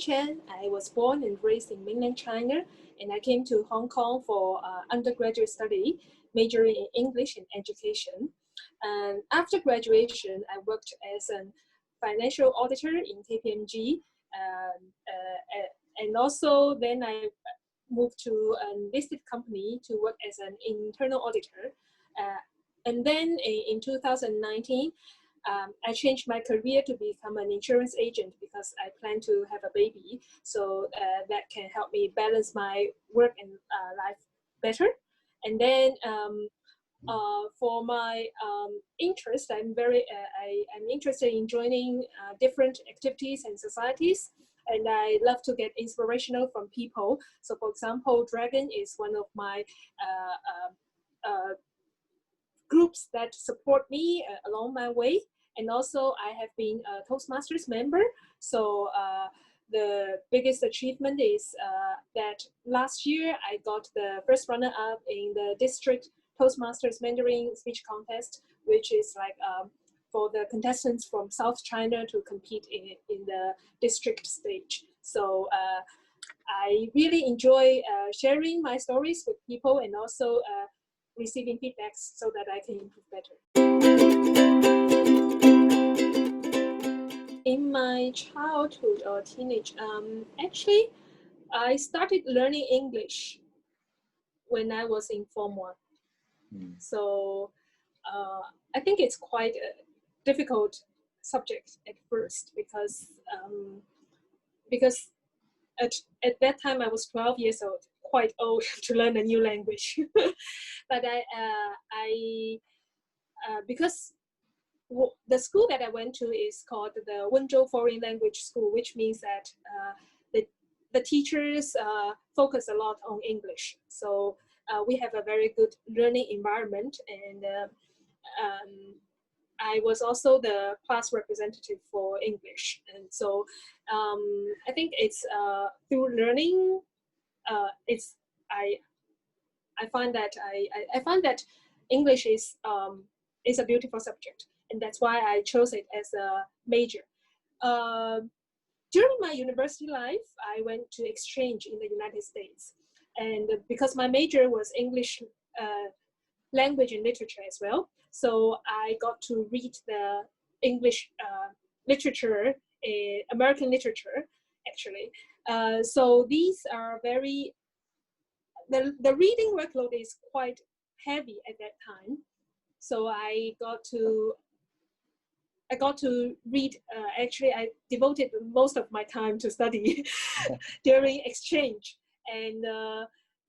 Chen. I was born and raised in mainland China, and I came to Hong Kong for undergraduate study, majoring in English and education. And after graduation, I worked as a financial auditor in KPMG, and also then I moved to a listed company to work as an internal auditor. And then in 2019, I changed my career to become an insurance agent because I plan to have a baby. So that can help me balance my work and life better. And then for my interest, I'm interested in joining different activities and societies. And I love to get inspirational from people. So for example, Dragon is one of my groups that support me along my way. And also I have been a Toastmasters member. So the biggest achievement is that last year I got the first runner-up in the district Toastmasters Mandarin speech contest, which is like for the contestants from South China to compete in the district stage. So I really enjoy sharing my stories with people and also receiving feedbacks so that I can improve better. In my childhood or teenage, actually, I started learning English when I was in Form 1. So I think it's quite a difficult subject at first because at that time I was 12 years old, quite old to learn a new language. But because the school that I went to is called the Wenzhou Foreign Language School, which means that the teachers focus a lot on English. So we have a very good learning environment, and I was also the class representative for English. And so I think it's through learning, I find that English is a beautiful subject, and that's why I chose it as a major. During my university life, I went to exchange in the United States, and because my major was English language and literature as well, so I got to read the English literature, American literature, actually. So these are the reading workload is quite heavy at that time. So I got to read, actually I devoted most of my time to study during exchange. And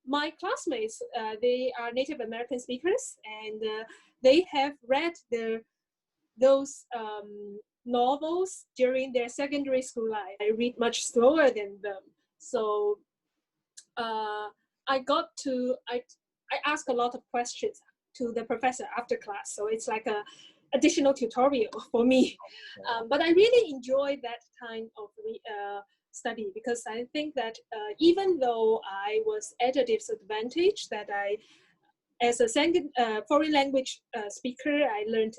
my classmates, they are Native American speakers, and they have read those novels during their secondary school life. I read much slower than them. So I ask a lot of questions to the professor after class. So it's like a additional tutorial for me. But I really enjoy that kind of study, because I think that even though I was at a disadvantage, that as a second foreign language speaker, I learned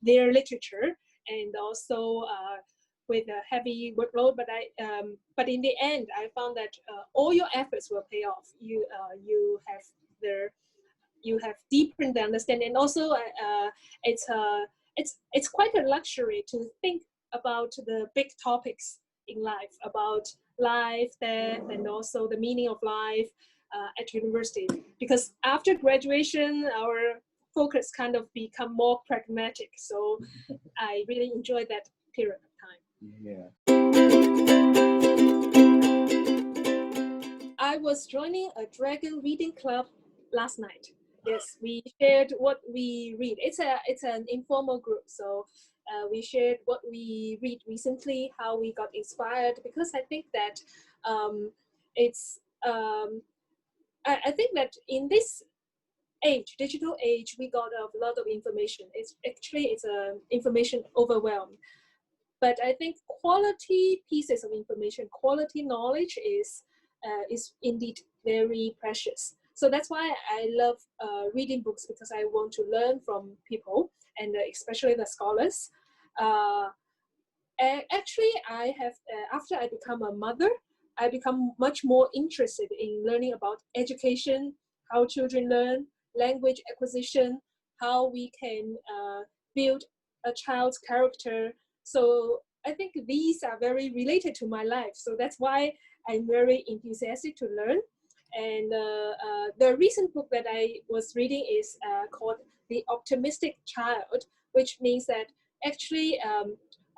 their literature, and also with a heavy workload. But in the end, I found that all your efforts will pay off. You have deepened the understanding, and also it's quite a luxury to think about the big topics in life, about life, death, and also the meaning of life at university. Because after graduation, our focus kind of become more pragmatic. So I really enjoyed that period of time. Yeah. I was joining a Dragon reading club last night. Yes, we shared what we read. It's an informal group, so we shared what we read recently, how we got inspired. Because I think that I think that in this age, digital age, we got a lot of information. It's information overwhelmed. But I think quality pieces of information, quality knowledge is indeed very precious. So that's why I love reading books, because I want to learn from people, and especially the scholars. Actually, I have, after I become a mother, I become much more interested in learning about education, how children learn, language acquisition, how we can build a child's character. So I think these are very related to my life. So that's why I'm very enthusiastic to learn. And the recent book that I was reading is called The Optimistic Child, which means that actually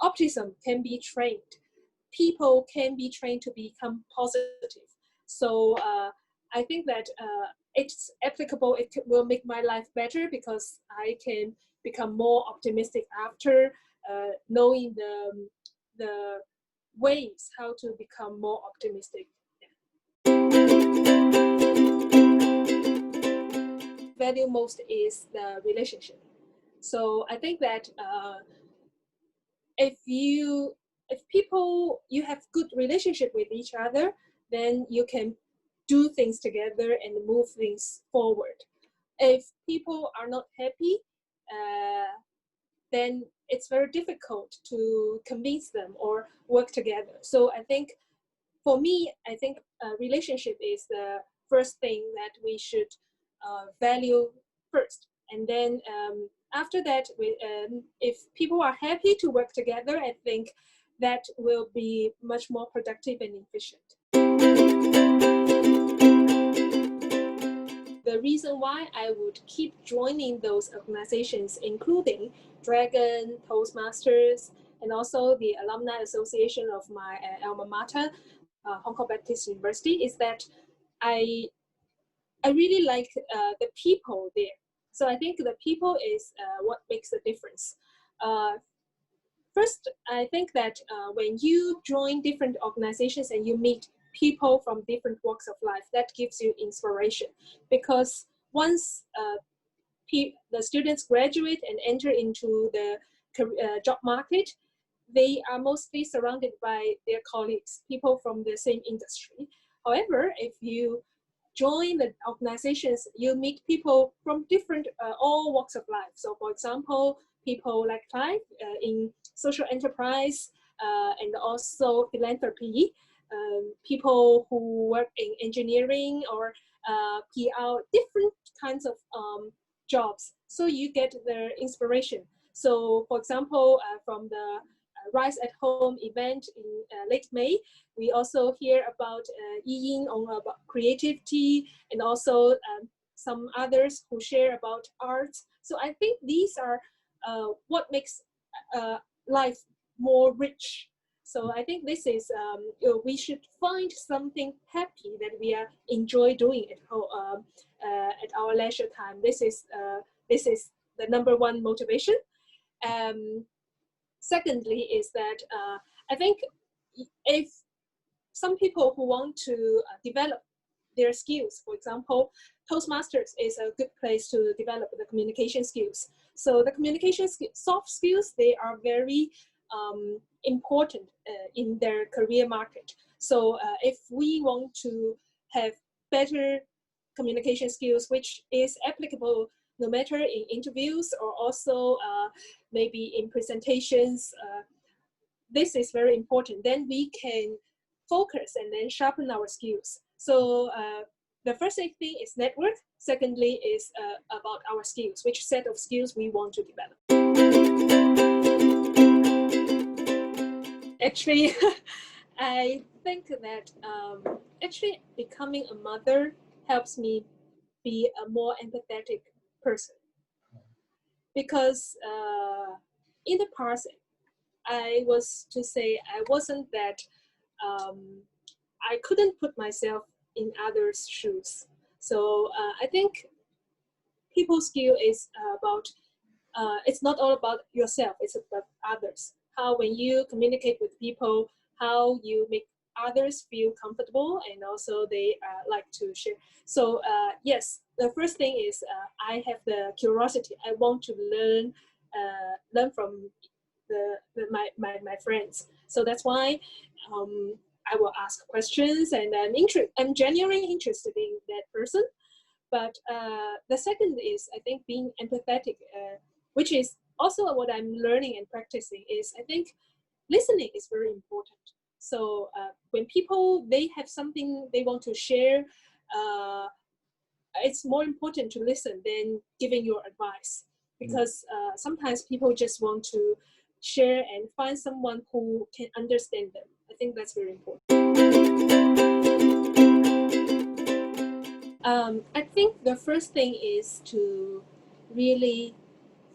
optimism can be trained. People can be trained to become positive. So I think that it's applicable. It will make my life better because I can become more optimistic after knowing the ways how to become more optimistic. Value most is the relationship. So I think that if you have good relationship with each other, then you can do things together and move things forward. If people are not happy, then it's very difficult to convince them or work together. So I think for me, I think relationship is the first thing that we should value first. And then after that, if people are happy to work together, I think that will be much more productive and efficient. The reason why I would keep joining those organizations, including Dragon, Toastmasters, and also the Alumni Association of my alma mater, Hong Kong Baptist University, is that I really like the people there. So I think the people is what makes the difference. First, I think that when you join different organizations and you meet people from different walks of life, that gives you inspiration. Because once the students graduate and enter into the job market, they are mostly surrounded by their colleagues, people from the same industry. However, if you join the organizations, you meet people from different, all walks of life. So for example, people like Clive in social enterprise and also philanthropy, people who work in engineering or PR, different kinds of jobs. So you get their inspiration. So for example, from the Rise at Home event in late May, we also hear about Yi Ying on about creativity, and also some others who share about art. So I think these are what makes life more rich. So I think this is, we should find something happy that we are enjoy doing at our leisure time. This is the number one motivation. Secondly is that I think if some people who want to develop their skills, for example, Toastmasters is a good place to develop the communication skills. So the communication soft skills, they are very important in their career market. So if we want to have better communication skills, which is applicable no matter in interviews or also maybe in presentations, this is very important. Then we can focus and then sharpen our skills. So the first thing is network. Secondly is about our skills, which set of skills we want to develop. Actually, I think that actually becoming a mother helps me be a more empathetic person. Because in the past, I wasn't that, I couldn't put myself in others' shoes. So I think people skill is about, it's not all about yourself, it's about others. How when you communicate with people, how you make others feel comfortable and also they like to share. So yes, the first thing is I have the curiosity. I want to learn from my friends. So that's why I will ask questions and I'm genuinely interested in that person. But the second is, I think, being empathetic, which is also what I'm learning and practicing is, I think, listening is very important. So when people, they have something they want to share, it's more important to listen than giving your advice, because sometimes people just want to share and find someone who can understand them. I think that's very important. I think the first thing is to really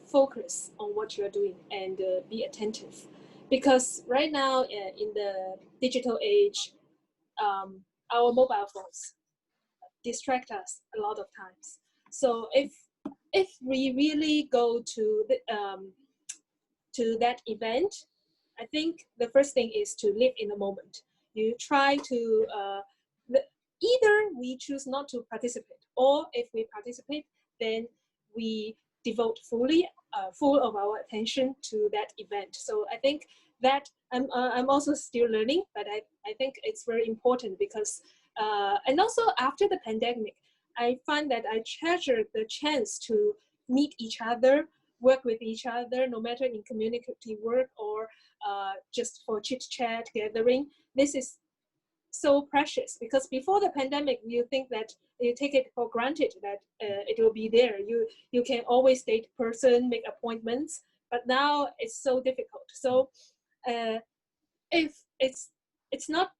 focus on what you're doing and be attentive, because right now in the digital age, our mobile phones distract us a lot of times. So if we really go to that event, I think the first thing is to live in the moment. You try to either we choose not to participate, or if we participate, then we devote full of our attention to that event. So I think that I'm also still learning, but I think it's very important, because and also after the pandemic, I find that I treasure the chance to meet each other, work with each other, no matter in community work or just for chit chat gathering. This is so precious, because before the pandemic, you think that you take it for granted that it will be there. You can always date person, make appointments, but now it's so difficult. So if it's not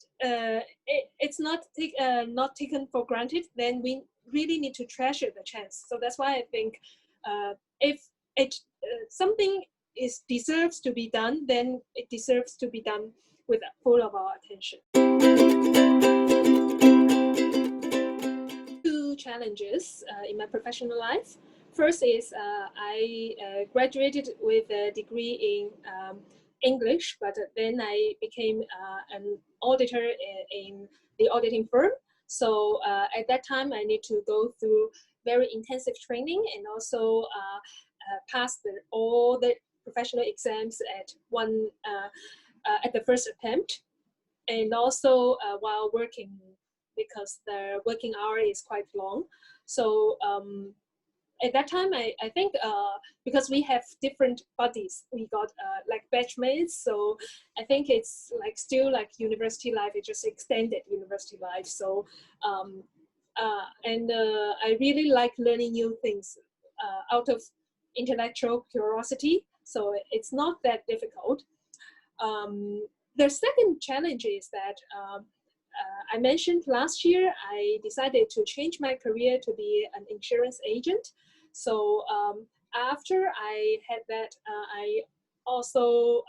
not taken for granted, then we really need to treasure the chance. So that's why I think if it something is deserves to be done, then it deserves to be done with full of our attention. Two challenges in my professional life. First is I graduated with a degree in English, but then I became an auditor in the auditing firm. So at that time, I need to go through very intensive training, and also pass all the professional exams at the first attempt, and also while working, because the working hour is quite long. So at that time, I think because we have different buddies, we got like batchmates. So I think it's like still like university life, it's just extended university life. So I really like learning new things out of intellectual curiosity. So it's not that difficult. The second challenge is that I mentioned last year, I decided to change my career to be an insurance agent. So after I had that, I also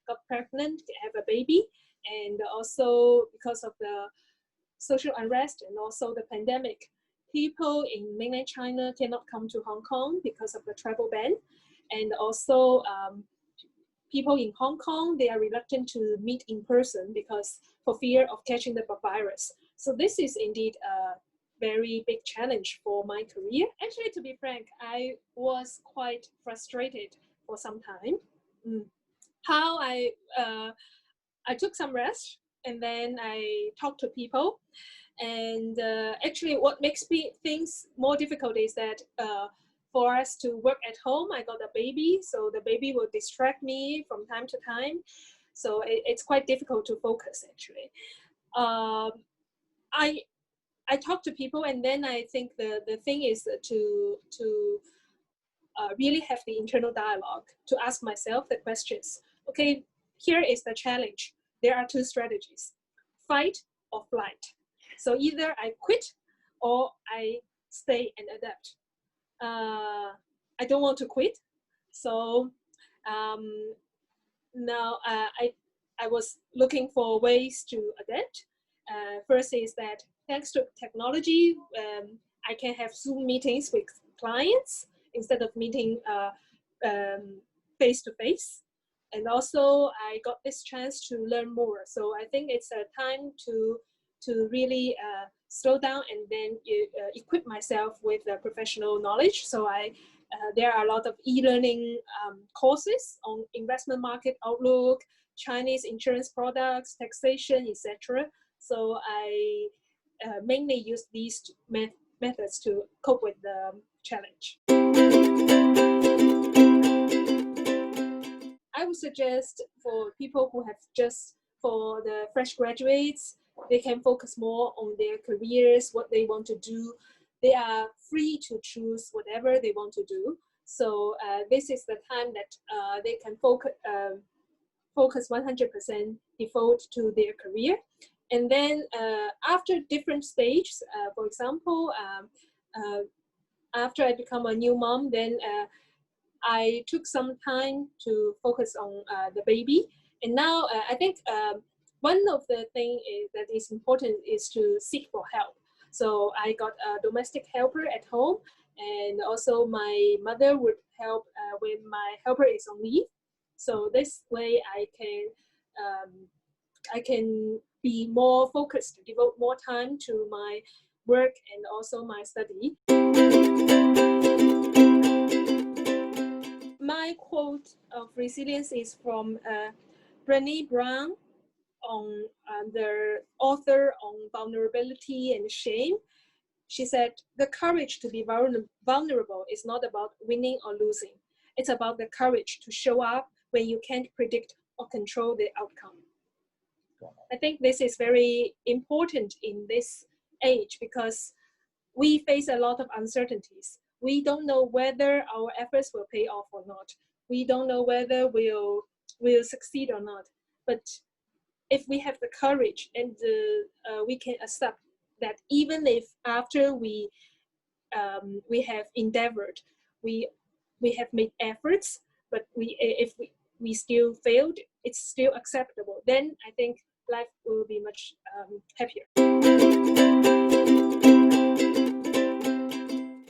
got pregnant, have a baby, and also because of the social unrest and also the pandemic, people in mainland China cannot come to Hong Kong because of the travel ban, and also people in Hong Kong, they are reluctant to meet in person because for fear of catching the virus. So this is indeed a very big challenge for my career. Actually, to be frank, I was quite frustrated for some time. How I took some rest, and then I talked to people. And actually, what makes things more difficult is that for us to work at home, I got a baby, so the baby will distract me from time to time. So it's quite difficult to focus, actually. I talk to people, and then I think the thing is to really have the internal dialogue, to ask myself the questions. Okay, here is the challenge. There are two strategies: fight or flight. So either I quit or I stay and adapt. I don't want to quit. So now I was looking for ways to adapt. First is that thanks to technology, I can have Zoom meetings with clients instead of meeting face to face. And also I got this chance to learn more. So I think it's a time to really slow down and then equip myself with professional knowledge. So there are a lot of e-learning courses on investment market outlook, Chinese insurance products, taxation, etc. So I mainly use these methods to cope with the challenge. I would suggest for people who have just, for the fresh graduates, they can focus more on their careers, what they want to do. They are free to choose whatever they want to do. So this is the time that they can focus 100% devote to their career. And then after different stages, for example, after I become a new mom, then I took some time to focus on the baby. And now I think one of the things that is important is to seek for help. So I got a domestic helper at home, and also my mother would help when my helper is on leave. So this way I can be more focused, devote more time to my work and also my study. My quote of resilience is from Brené Brown, on the author on vulnerability and shame. She said, "The courage to be vulnerable is not about winning or losing. It's about the courage to show up when you can't predict or control the outcome." I think this is very important in this age because we face a lot of uncertainties. We don't know whether our efforts will pay off or not. We don't know whether we'll succeed or not. But if we have the courage and we can accept that even if after we have endeavored, we have made efforts, but if we still failed, it's still acceptable. Then I think life will be much happier.